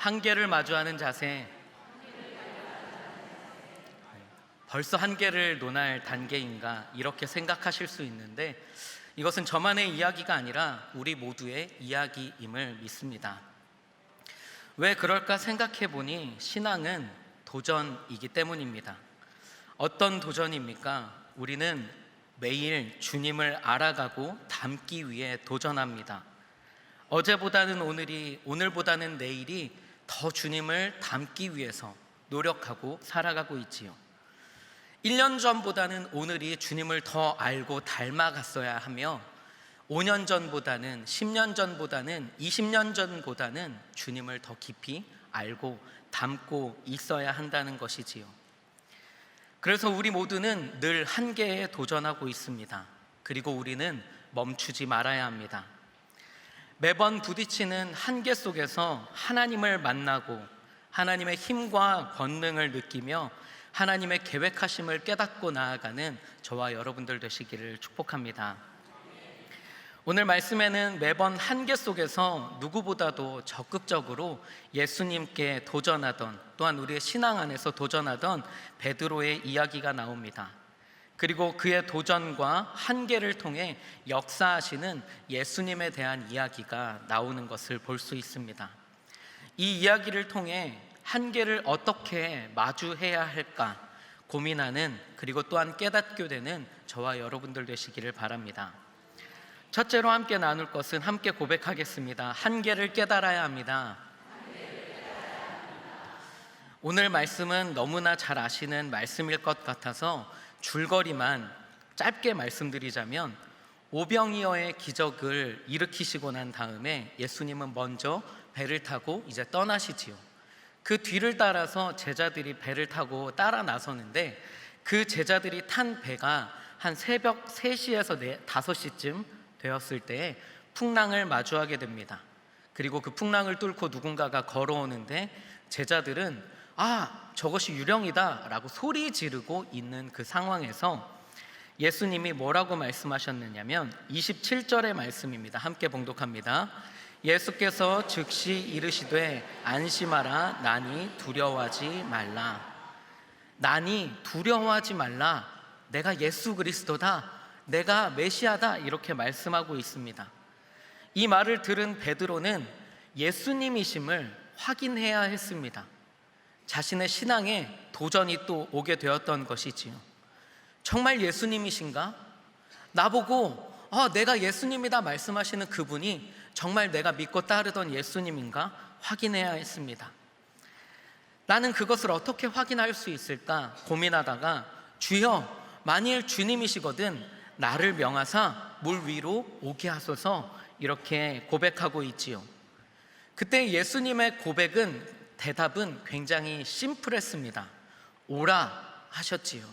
한계를 마주하는 자세, 벌써 한계를 논할 단계인가 이렇게 생각하실 수 있는데, 이것은 저만의 이야기가 아니라 우리 모두의 이야기임을 믿습니다. 왜 그럴까 생각해 보니 신앙은 도전이기 때문입니다. 어떤 도전입니까? 우리는 매일 주님을 알아가고 닮기 위해 도전합니다. 어제보다는 오늘이, 오늘보다는 내일이 더 주님을 닮기 위해서 노력하고 살아가고 있지요. 1년 전보다는 오늘이 주님을 더 알고 닮아갔어야 하며, 5년 전보다는, 10년 전보다는, 20년 전보다는 주님을 더 깊이 알고 닮고 있어야 한다는 것이지요. 그래서 우리 모두는 늘 한계에 도전하고 있습니다. 그리고 우리는 멈추지 말아야 합니다. 매번 부딪히는 한계 속에서 하나님을 만나고 하나님의 힘과 권능을 느끼며 하나님의 계획하심을 깨닫고 나아가는 저와 여러분들 되시기를 축복합니다. 오늘 말씀에는 매번 한계 속에서 누구보다도 적극적으로 예수님께 도전하던, 또한 우리의 신앙 안에서 도전하던 베드로의 이야기가 나옵니다. 그리고 그의 도전과 한계를 통해 역사하시는 예수님에 대한 이야기가 나오는 것을 볼 수 있습니다. 이 이야기를 통해 한계를 어떻게 마주해야 할까 고민하는, 그리고 또한 깨닫게 되는 저와 여러분들 되시기를 바랍니다. 첫째로 함께 나눌 것은, 함께 고백하겠습니다. 한계를 깨달아야 합니다. 오늘 말씀은 너무나 잘 아시는 말씀일 것 같아서 줄거리만 짧게 말씀드리자면, 오병이어의 기적을 일으키시고 난 다음에 예수님은 먼저 배를 타고 이제 떠나시지요. 그 뒤를 따라서 제자들이 배를 타고 따라 나서는데, 그 제자들이 탄 배가 한 새벽 3시에서 5시쯤 되었을 때에 풍랑을 마주하게 됩니다. 그리고 그 풍랑을 뚫고 누군가가 걸어오는데, 제자들은 저것이 유령이다 라고 소리 지르고 있는 그 상황에서 예수님이 뭐라고 말씀하셨느냐면 27절의 말씀입니다. 함께 봉독합니다. 예수께서 즉시 이르시되 안심하라, 나니 두려워하지 말라. 나니 두려워하지 말라. 내가 예수 그리스도다, 내가 메시아다, 이렇게 말씀하고 있습니다. 이 말을 들은 베드로는 예수님이심을 확인해야 했습니다. 자신의 신앙에 도전이 또 오게 되었던 것이지요. 정말 예수님이신가? 나보고 내가 예수님이다 말씀하시는 그분이 정말 내가 믿고 따르던 예수님인가 확인해야 했습니다. 나는 그것을 어떻게 확인할 수 있을까 고민하다가, 주여, 만일 주님이시거든 나를 명하사 물 위로 오게 하소서, 이렇게 고백하고 있지요. 그때 예수님의 대답은 굉장히 심플했습니다. 오라 하셨지요.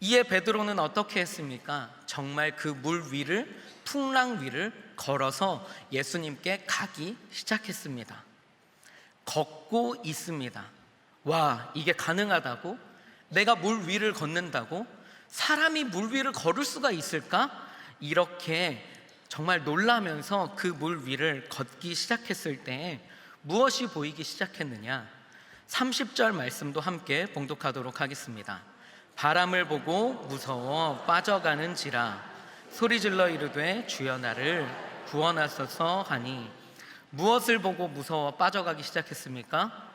이에 베드로는 어떻게 했습니까? 정말 그 물 위를, 풍랑 위를 걸어서 예수님께 가기 시작했습니다. 걷고 있습니다. 와, 이게 가능하다고? 내가 물 위를 걷는다고? 사람이 물 위를 걸을 수가 있을까? 이렇게 정말 놀라면서 그 물 위를 걷기 시작했을 때 무엇이 보이기 시작했느냐? 30절 말씀도 함께 봉독하도록 하겠습니다. 바람을 보고 무서워 빠져가는지라 소리질러 이르되 주여 나를 구원하소서 하니, 무엇을 보고 무서워 빠져가기 시작했습니까?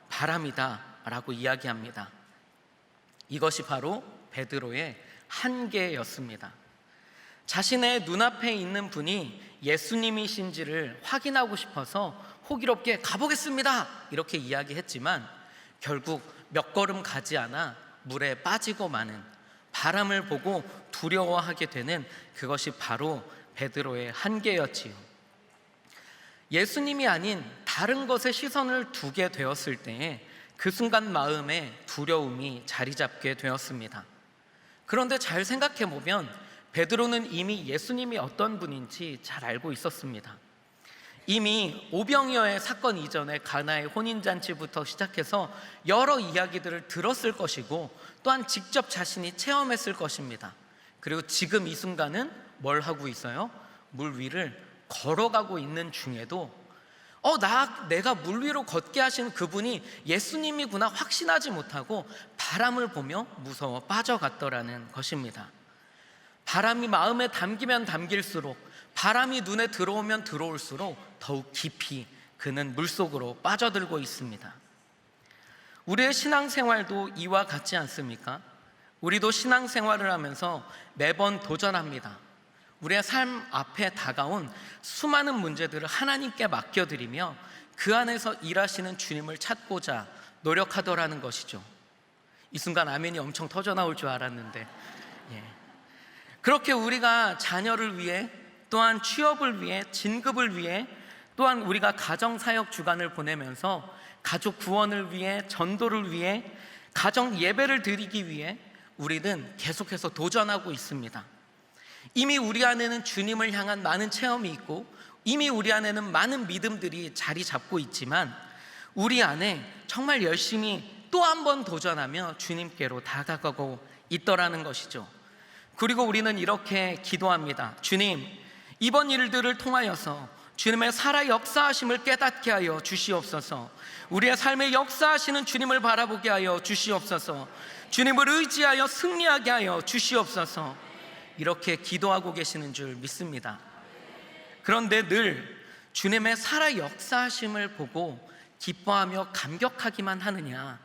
바람이다 라고 이야기합니다. 이것이 바로 베드로의 한계였습니다. 자신의 눈앞에 있는 분이 예수님이신지를 확인하고 싶어서 호기롭게 가보겠습니다 이렇게 이야기했지만, 결국 몇 걸음 가지 않아 물에 빠지고 마는, 바람을 보고 두려워하게 되는 그것이 바로 베드로의 한계였지요. 예수님이 아닌 다른 것에 시선을 두게 되었을 때에 그 순간 마음에 두려움이 자리 잡게 되었습니다. 그런데 잘 생각해 보면 베드로는 이미 예수님이 어떤 분인지 잘 알고 있었습니다. 이미 오병이어의 사건 이전에 가나의 혼인잔치부터 시작해서 여러 이야기들을 들었을 것이고, 또한 직접 자신이 체험했을 것입니다. 그리고 지금 이 순간은 뭘 하고 있어요? 물 위를 걸어가고 있는 중에도 내가 물 위로 걷게 하시는 그분이 예수님이구나 확신하지 못하고 바람을 보며 무서워 빠져갔더라는 것입니다. 바람이 마음에 담기면 담길수록, 바람이 눈에 들어오면 들어올수록 더욱 깊이 그는 물속으로 빠져들고 있습니다. 우리의 신앙생활도 이와 같지 않습니까? 우리도 신앙생활을 하면서 매번 도전합니다. 우리의 삶 앞에 다가온 수많은 문제들을 하나님께 맡겨드리며 그 안에서 일하시는 주님을 찾고자 노력하더라는 것이죠. 이 순간 아멘이 엄청 터져 나올 줄 알았는데, 그렇게 우리가 자녀를 위해, 또한 취업을 위해, 진급을 위해, 또한 우리가 가정사역 주간을 보내면서 가족 구원을 위해, 전도를 위해, 가정 예배를 드리기 위해 우리는 계속해서 도전하고 있습니다. 이미 우리 안에는 주님을 향한 많은 체험이 있고 이미 우리 안에는 많은 믿음들이 자리 잡고 있지만 우리 안에 정말 열심히 또 한 번 도전하며 주님께로 다가가고 있더라는 것이죠. 그리고 우리는 이렇게 기도합니다. 주님, 이번 일들을 통하여서 주님의 살아 역사하심을 깨닫게 하여 주시옵소서. 우리의 삶에 역사하시는 주님을 바라보게 하여 주시옵소서. 주님을 의지하여 승리하게 하여 주시옵소서. 이렇게 기도하고 계시는 줄 믿습니다. 그런데 늘 주님의 살아 역사하심을 보고 기뻐하며 감격하기만 하느냐?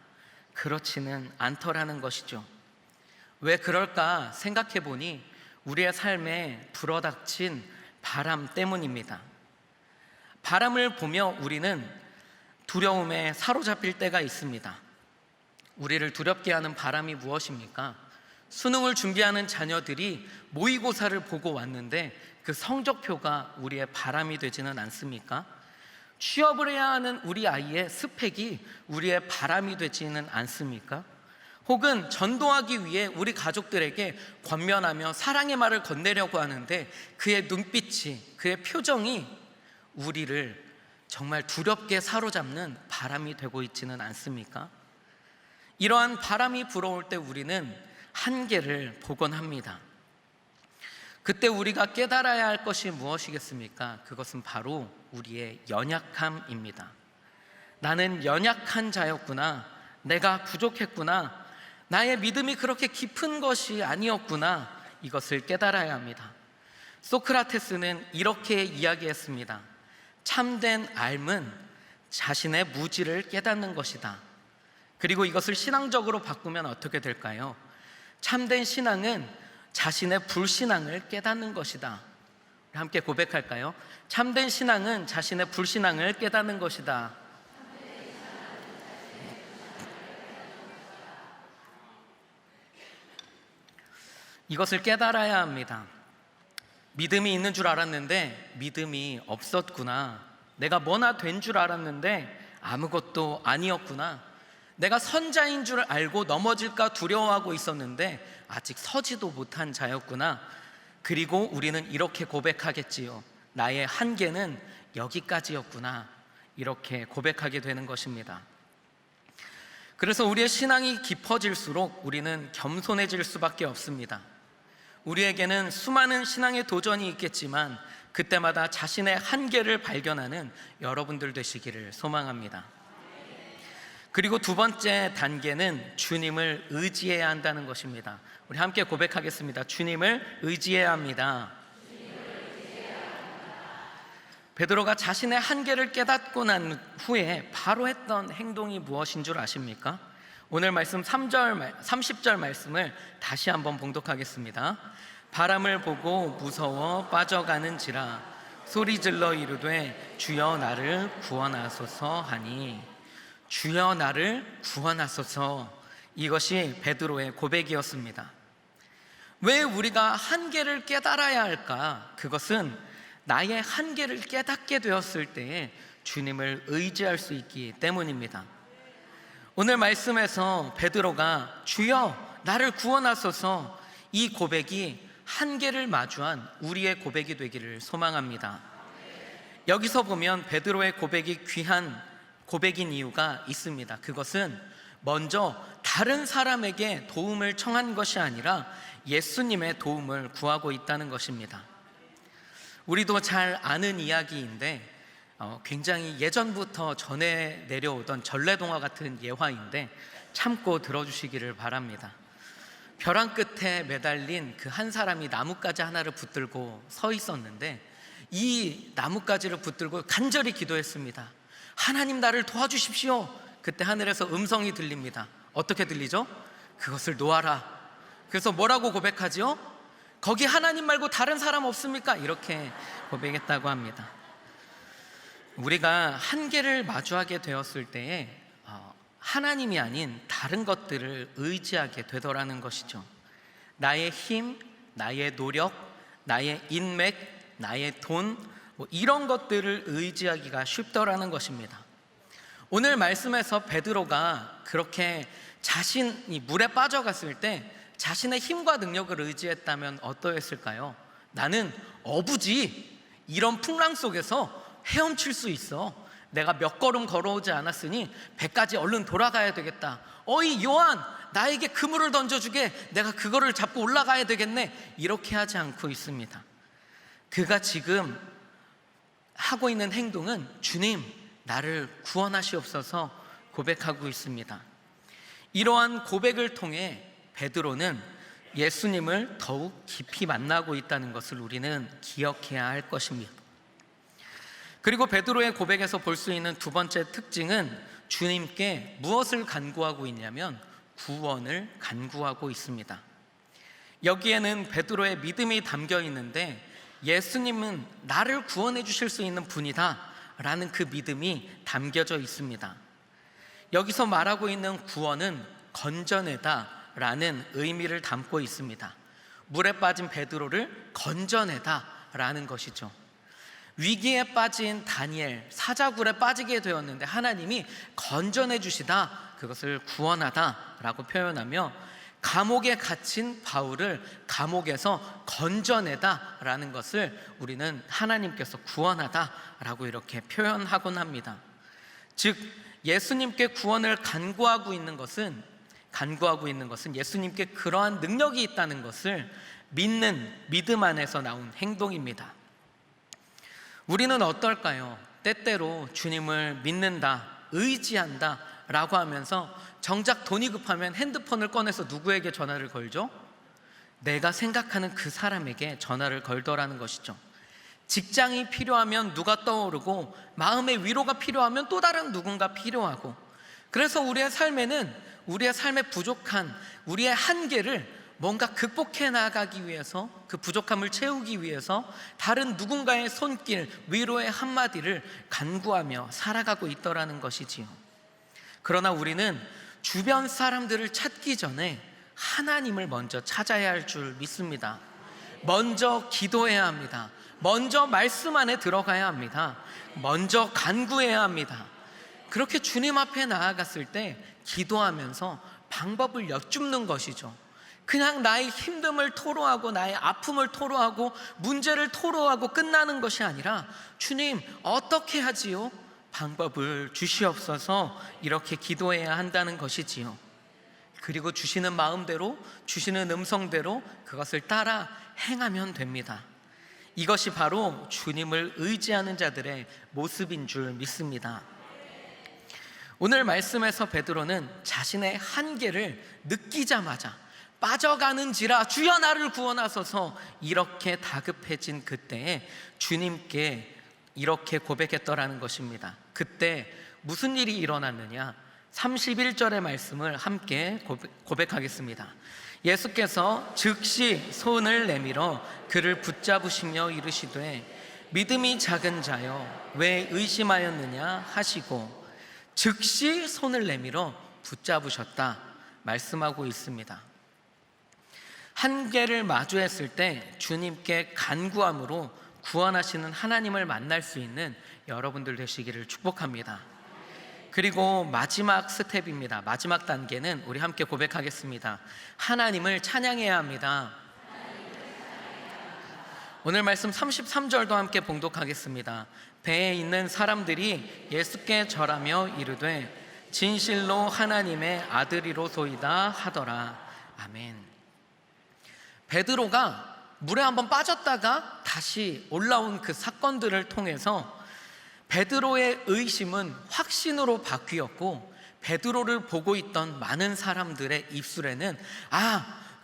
그렇지는 않더라는 것이죠. 왜 그럴까 생각해 보니 우리의 삶에 불어닥친 바람 때문입니다. 바람을 보며 우리는 두려움에 사로잡힐 때가 있습니다. 우리를 두렵게 하는 바람이 무엇입니까? 수능을 준비하는 자녀들이 모의고사를 보고 왔는데 그 성적표가 우리의 바람이 되지는 않습니까? 취업을 해야 하는 우리 아이의 스펙이 우리의 바람이 되지는 않습니까? 혹은 전도하기 위해 우리 가족들에게 권면하며 사랑의 말을 건네려고 하는데 그의 눈빛이, 그의 표정이 우리를 정말 두렵게 사로잡는 바람이 되고 있지는 않습니까? 이러한 바람이 불어올 때 우리는 한계를 보곤 합니다. 그때 우리가 깨달아야 할 것이 무엇이겠습니까? 그것은 바로 우리의 연약함입니다. 나는 연약한 자였구나. 내가 부족했구나. 나의 믿음이 그렇게 깊은 것이 아니었구나. 이것을 깨달아야 합니다. 소크라테스는 이렇게 이야기했습니다. 참된 삶은 자신의 무지를 깨닫는 것이다. 그리고 이것을 신앙적으로 바꾸면 어떻게 될까요? 참된 신앙은 자신의 불신앙을 깨닫는 것이다. 우리 함께 고백할까요? 참된 신앙은 자신의 불신앙을 깨닫는 것이다. 이것을 깨달아야 합니다. 믿음이 있는 줄 알았는데 믿음이 없었구나. 내가 뭐나 된 줄 알았는데 아무것도 아니었구나. 내가 선자인 줄 알고 넘어질까 두려워하고 있었는데 아직 서지도 못한 자였구나. 그리고 우리는 이렇게 고백하겠지요. 나의 한계는 여기까지였구나. 이렇게 고백하게 되는 것입니다. 그래서 우리의 신앙이 깊어질수록 우리는 겸손해질 수밖에 없습니다. 우리에게는 수많은 신앙의 도전이 있겠지만 그때마다 자신의 한계를 발견하는 여러분들 되시기를 소망합니다. 그리고 두 번째 단계는 주님을 의지해야 한다는 것입니다. 우리 함께 고백하겠습니다. 주님을 의지해야 합니다. 베드로가 자신의 한계를 깨닫고 난 후에 바로 했던 행동이 무엇인 줄 아십니까? 오늘 말씀 30절 말씀을 다시 한번 봉독하겠습니다. 바람을 보고 무서워 빠져가는지라 소리질러 이르되 주여 나를 구원하소서 하니, 주여 나를 구원하소서, 이것이 베드로의 고백이었습니다. 왜 우리가 한계를 깨달아야 할까? 그것은 나의 한계를 깨닫게 되었을 때에 주님을 의지할 수 있기 때문입니다. 오늘 말씀에서 베드로가 주여 나를 구원하소서, 이 고백이 한계를 마주한 우리의 고백이 되기를 소망합니다. 여기서 보면 베드로의 고백이 귀한 고백인 이유가 있습니다. 그것은 먼저 다른 사람에게 도움을 청한 것이 아니라 예수님의 도움을 구하고 있다는 것입니다. 우리도 잘 아는 이야기인데 굉장히 예전부터 전해 내려오던 전래동화 같은 예화인데 참고 들어주시기를 바랍니다. 벼랑 끝에 매달린 그 한 사람이 나뭇가지 하나를 붙들고 서 있었는데 이 나뭇가지를 붙들고 간절히 기도했습니다. 하나님, 나를 도와주십시오. 그때 하늘에서 음성이 들립니다. 어떻게 들리죠? 그것을 놓아라. 그래서 뭐라고 고백하지요? 거기 하나님 말고 다른 사람 없습니까? 이렇게 고백했다고 합니다. 우리가 한계를 마주하게 되었을 때에 하나님이 아닌 다른 것들을 의지하게 되더라는 것이죠. 나의 힘, 나의 노력, 나의 인맥, 나의 돈, 이런 것들을 의지하기가 쉽더라는 것입니다. 오늘 말씀에서 베드로가 그렇게 자신이 물에 빠져갔을 때 자신의 힘과 능력을 의지했다면 어떠했을까요? 나는 어부지, 이런 풍랑 속에서 헤엄칠 수 있어. 내가 몇 걸음 걸어오지 않았으니 배까지 얼른 돌아가야 되겠다. 어이 요한, 나에게 그물을 던져주게. 내가 그거를 잡고 올라가야 되겠네. 이렇게 하지 않고 있습니다. 그가 지금 하고 있는 행동은 주님, 나를 구원하시옵소서 고백하고 있습니다. 이러한 고백을 통해 베드로는 예수님을 더욱 깊이 만나고 있다는 것을 우리는 기억해야 할 것입니다. 그리고 베드로의 고백에서 볼 수 있는 두 번째 특징은 주님께 무엇을 간구하고 있냐면 구원을 간구하고 있습니다. 여기에는 베드로의 믿음이 담겨 있는데 예수님은 나를 구원해 주실 수 있는 분이다 라는 그 믿음이 담겨져 있습니다. 여기서 말하고 있는 구원은 건져내다 라는 의미를 담고 있습니다. 물에 빠진 베드로를 건져내다 라는 것이죠. 위기에 빠진 다니엘, 사자굴에 빠지게 되었는데 하나님이 건져내 주시다, 그것을 구원하다 라고 표현하며 감옥에 갇힌 바울을 감옥에서 건져내다 라는 것을 우리는 하나님께서 구원하다 라고 이렇게 표현하곤 합니다. 즉 예수님께 구원을 간구하고 있는 것은 예수님께 그러한 능력이 있다는 것을 믿는 믿음 안에서 나온 행동입니다. 우리는 어떨까요? 때때로 주님을 믿는다, 의지한다 라고 하면서 정작 돈이 급하면 핸드폰을 꺼내서 누구에게 전화를 걸죠? 내가 생각하는 그 사람에게 전화를 걸더라는 것이죠. 직장이 필요하면 누가 떠오르고 마음의 위로가 필요하면 또 다른 누군가 필요하고, 그래서 우리의 삶에는 우리의 삶에 부족한 우리의 한계를 뭔가 극복해 나가기 위해서, 그 부족함을 채우기 위해서 다른 누군가의 손길, 위로의 한마디를 간구하며 살아가고 있더라는 것이지요. 그러나 우리는 주변 사람들을 찾기 전에 하나님을 먼저 찾아야 할 줄 믿습니다. 먼저 기도해야 합니다. 먼저 말씀 안에 들어가야 합니다. 먼저 간구해야 합니다. 그렇게 주님 앞에 나아갔을 때 기도하면서 방법을 여쭙는 것이죠. 그냥 나의 힘듦을 토로하고 나의 아픔을 토로하고 문제를 토로하고 끝나는 것이 아니라 주님, 어떻게 하지요? 방법을 주시옵소서, 이렇게 기도해야 한다는 것이지요. 그리고 주시는 마음대로, 주시는 음성대로 그것을 따라 행하면 됩니다. 이것이 바로 주님을 의지하는 자들의 모습인 줄 믿습니다. 오늘 말씀에서 베드로는 자신의 한계를 느끼자마자 빠져가는지라 주여 나를 구원하소서, 이렇게 다급해진 그때에 주님께 이렇게 고백했더라는 것입니다. 그때 무슨 일이 일어났느냐? 31절의 말씀을 함께 고백하겠습니다. 예수께서 즉시 손을 내밀어 그를 붙잡으시며 이르시되 믿음이 작은 자여 왜 의심하였느냐 하시고 즉시 손을 내밀어 붙잡으셨다 말씀하고 있습니다. 한계를 마주했을 때 주님께 간구함으로 구원하시는 하나님을 만날 수 있는 여러분들 되시기를 축복합니다. 그리고 마지막 스텝입니다. 마지막 단계는 우리 함께 고백하겠습니다. 하나님을 찬양해야 합니다. 오늘 말씀 33절도 함께 봉독하겠습니다. 배에 있는 사람들이 예수께 절하며 이르되 진실로 하나님의 아들이로소이다 하더라. 아멘. 베드로가 물에 한번 빠졌다가 다시 올라온 그 사건들을 통해서 베드로의 의심은 확신으로 바뀌었고, 베드로를 보고 있던 많은 사람들의 입술에는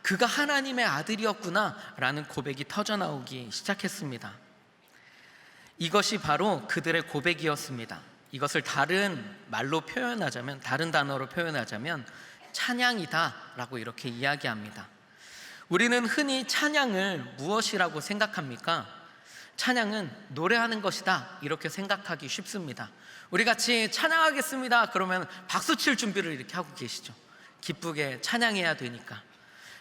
그가 하나님의 아들이었구나 라는 고백이 터져나오기 시작했습니다. 이것이 바로 그들의 고백이었습니다. 이것을 다른 말로 표현하자면, 다른 단어로 표현하자면 찬양이다 라고 이렇게 이야기합니다. 우리는 흔히 찬양을 무엇이라고 생각합니까? 찬양은 노래하는 것이다 이렇게 생각하기 쉽습니다. 우리 같이 찬양하겠습니다 그러면 박수 칠 준비를 이렇게 하고 계시죠. 기쁘게 찬양해야 되니까.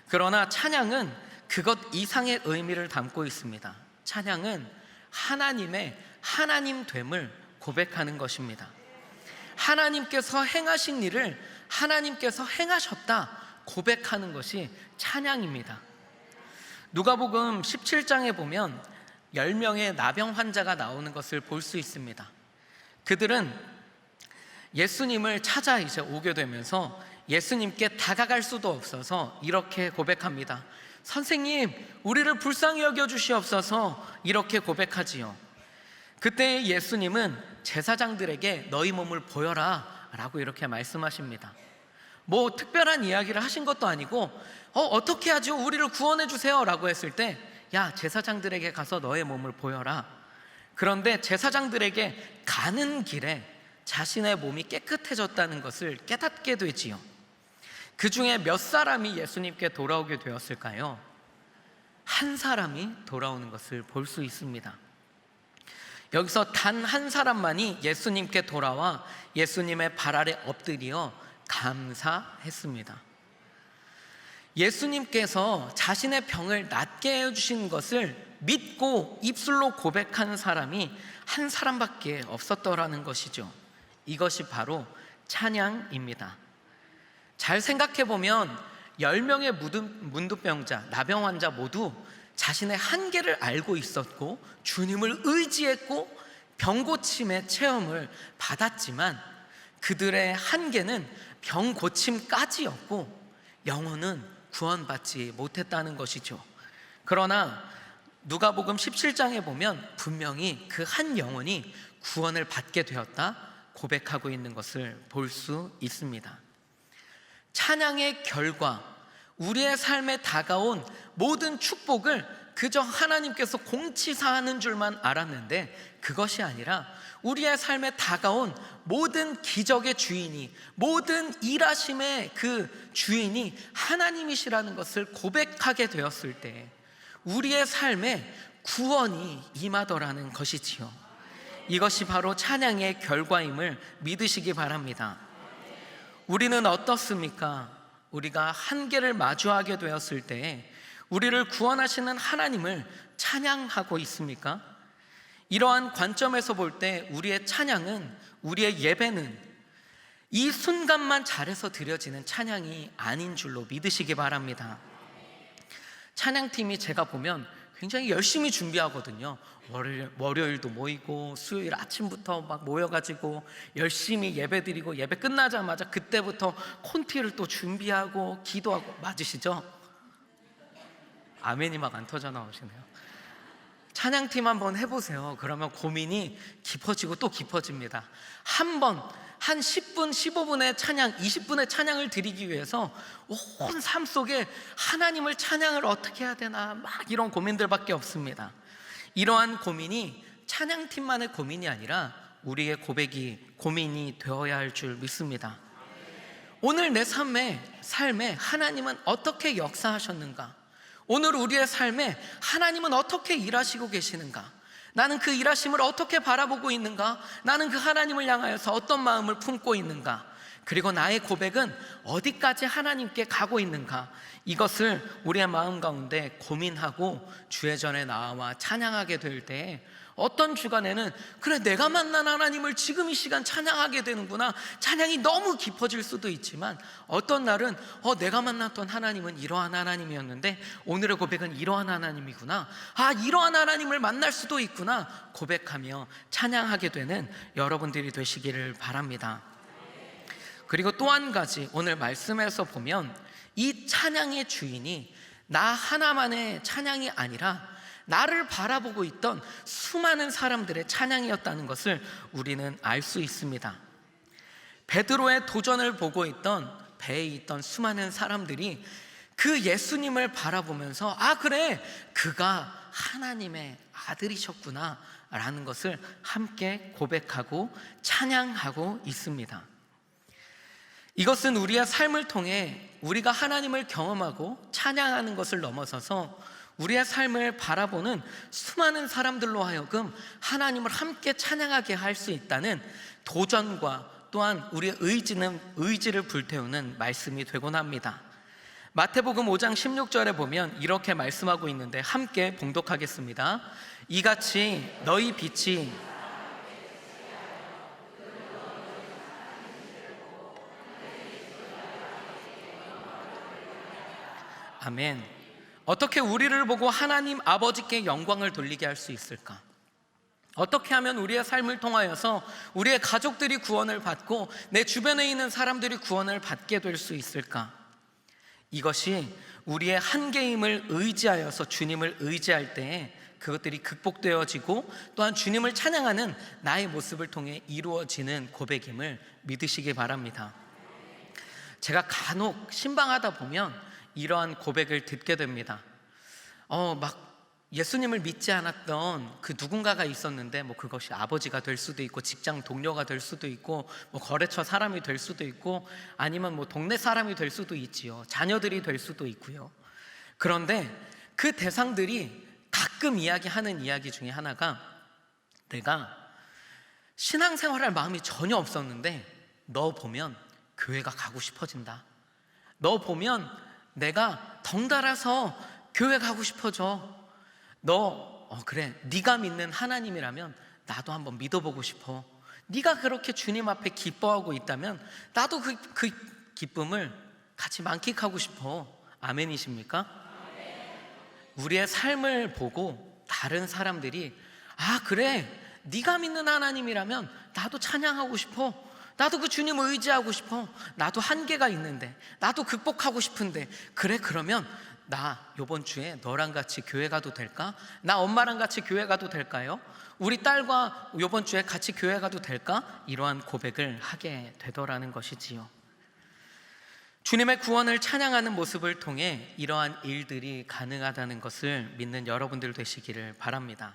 그러나 찬양은 그것 이상의 의미를 담고 있습니다. 찬양은 하나님의 하나님됨을 고백하는 것입니다. 하나님께서 행하신 일을 하나님께서 행하셨다 고백하는 것이 찬양입니다. 누가복음 17장에 보면 10명의 나병 환자가 나오는 것을 볼 수 있습니다. 그들은 예수님을 찾아 이제 오게 되면서 예수님께 다가갈 수도 없어서 이렇게 고백합니다. 선생님, 우리를 불쌍히 여겨 주시옵소서 이렇게 고백하지요. 그때 예수님은 제사장들에게 너희 몸을 보여라 라고 이렇게 말씀하십니다. 뭐 특별한 이야기를 하신 것도 아니고 어떻게 하죠? 우리를 구원해 주세요 라고 했을 때 야, 제사장들에게 가서 너의 몸을 보여라. 그런데 제사장들에게 가는 길에 자신의 몸이 깨끗해졌다는 것을 깨닫게 되지요. 그 중에 몇 사람이 예수님께 돌아오게 되었을까요? 한 사람이 돌아오는 것을 볼 수 있습니다. 여기서 단 한 사람만이 예수님께 돌아와 예수님의 발 아래 엎드려 감사했습니다. 예수님께서 자신의 병을 낫게 해주신 것을 믿고 입술로 고백하는 사람이 한 사람밖에 없었더라는 것이죠. 이것이 바로 찬양입니다. 잘 생각해보면 10명의 문둥병자, 나병 환자 모두 자신의 한계를 알고 있었고 주님을 의지했고 병고침의 체험을 받았지만 그들의 한계는 병고침까지였고 영혼은 구원받지 못했다는 것이죠. 그러나 누가복음 17장에 보면 분명히 그 한 영혼이 구원을 받게 되었다 고백하고 있는 것을 볼 수 있습니다. 찬양의 결과, 우리의 삶에 다가온 모든 축복을 그저 하나님께서 공치사하는 줄만 알았는데 그것이 아니라 우리의 삶에 다가온 모든 기적의 주인이, 모든 일하심의 그 주인이 하나님이시라는 것을 고백하게 되었을 때 우리의 삶에 구원이 임하더라는 것이지요. 이것이 바로 찬양의 결과임을 믿으시기 바랍니다. 우리는 어떻습니까? 우리가 한계를 마주하게 되었을 때 우리를 구원하시는 하나님을 찬양하고 있습니까? 이러한 관점에서 볼 때 우리의 찬양은, 우리의 예배는 이 순간만 잘해서 드려지는 찬양이 아닌 줄로 믿으시기 바랍니다. 찬양팀이 제가 보면 굉장히 열심히 준비하거든요. 월요일도 모이고 수요일 아침부터 막 모여가지고 열심히 예배드리고 예배 끝나자마자 그때부터 콘티를 또 준비하고 기도하고. 맞으시죠? 아멘이 막 안 터져 나오시네요. 찬양팀 한번 해보세요. 그러면 고민이 깊어지고 또 깊어집니다. 한 10분, 15분의 찬양, 20분의 찬양을 드리기 위해서 온 삶 속에 하나님을 찬양을 어떻게 해야 되나 막 이런 고민들밖에 없습니다. 이러한 고민이 찬양팀만의 고민이 아니라 우리의 고민이 되어야 할 줄 믿습니다. 오늘 내 삶에 하나님은 어떻게 역사하셨는가? 오늘 우리의 삶에 하나님은 어떻게 일하시고 계시는가? 나는 그 일하심을 어떻게 바라보고 있는가? 나는 그 하나님을 향하여서 어떤 마음을 품고 있는가? 그리고 나의 고백은 어디까지 하나님께 가고 있는가? 이것을 우리의 마음 가운데 고민하고 주의 전에 나와 찬양하게 될 때 어떤 주간에는 그래, 내가 만난 하나님을 지금 이 시간 찬양하게 되는구나, 찬양이 너무 깊어질 수도 있지만 어떤 날은 내가 만났던 하나님은 이러한 하나님이었는데 오늘의 고백은 이러한 하나님이구나, 이러한 하나님을 만날 수도 있구나 고백하며 찬양하게 되는 여러분들이 되시기를 바랍니다. 그리고 또 한 가지, 오늘 말씀에서 보면 이 찬양의 주인이 나 하나만의 찬양이 아니라 나를 바라보고 있던 수많은 사람들의 찬양이었다는 것을 우리는 알 수 있습니다. 베드로의 도전을 보고 있던 배에 있던 수많은 사람들이 그 예수님을 바라보면서 그래, 그가 하나님의 아들이셨구나 라는 것을 함께 고백하고 찬양하고 있습니다. 이것은 우리의 삶을 통해 우리가 하나님을 경험하고 찬양하는 것을 넘어서서 우리의 삶을 바라보는 수많은 사람들로 하여금 하나님을 함께 찬양하게 할 수 있다는 도전과 또한 우리의 의지를 불태우는 말씀이 되곤 합니다. 마태복음 5장 16절에 보면 이렇게 말씀하고 있는데 함께 봉독하겠습니다. 이같이 너희 빛이 아멘. 어떻게 우리를 보고 하나님 아버지께 영광을 돌리게 할 수 있을까? 어떻게 하면 우리의 삶을 통하여서 우리의 가족들이 구원을 받고 내 주변에 있는 사람들이 구원을 받게 될 수 있을까? 이것이 우리의 한계임을 의지하여서 주님을 의지할 때에 그것들이 극복되어지고 또한 주님을 찬양하는 나의 모습을 통해 이루어지는 고백임을 믿으시기 바랍니다. 제가 간혹 신방하다 보면 이러한 고백을 듣게 됩니다. 막 예수님을 믿지 않았던 그 누군가가 있었는데 그것이 아버지가 될 수도 있고 직장 동료가 될 수도 있고 거래처 사람이 될 수도 있고 아니면 동네 사람이 될 수도 있지요. 자녀들이 될 수도 있고요. 그런데 그 대상들이 가끔 이야기하는 이야기 중에 하나가 내가 신앙생활할 마음이 전혀 없었는데 너 보면 교회가 가고 싶어진다. 너 보면 내가 덩달아서 교회 가고 싶어져. 그래, 네가 믿는 하나님이라면 나도 한번 믿어보고 싶어. 네가 그렇게 주님 앞에 기뻐하고 있다면 나도 그 기쁨을 같이 만끽하고 싶어. 아멘이십니까? 아멘. 우리의 삶을 보고 다른 사람들이 그래, 네가 믿는 하나님이라면 나도 찬양하고 싶어. 나도 그 주님을 의지하고 싶어. 나도 한계가 있는데, 나도 극복하고 싶은데, 그래, 그러면 나 이번 주에 너랑 같이 교회 가도 될까? 나 엄마랑 같이 교회 가도 될까요? 우리 딸과 이번 주에 같이 교회 가도 될까? 이러한 고백을 하게 되더라는 것이지요. 주님의 구원을 찬양하는 모습을 통해 이러한 일들이 가능하다는 것을 믿는 여러분들 되시기를 바랍니다.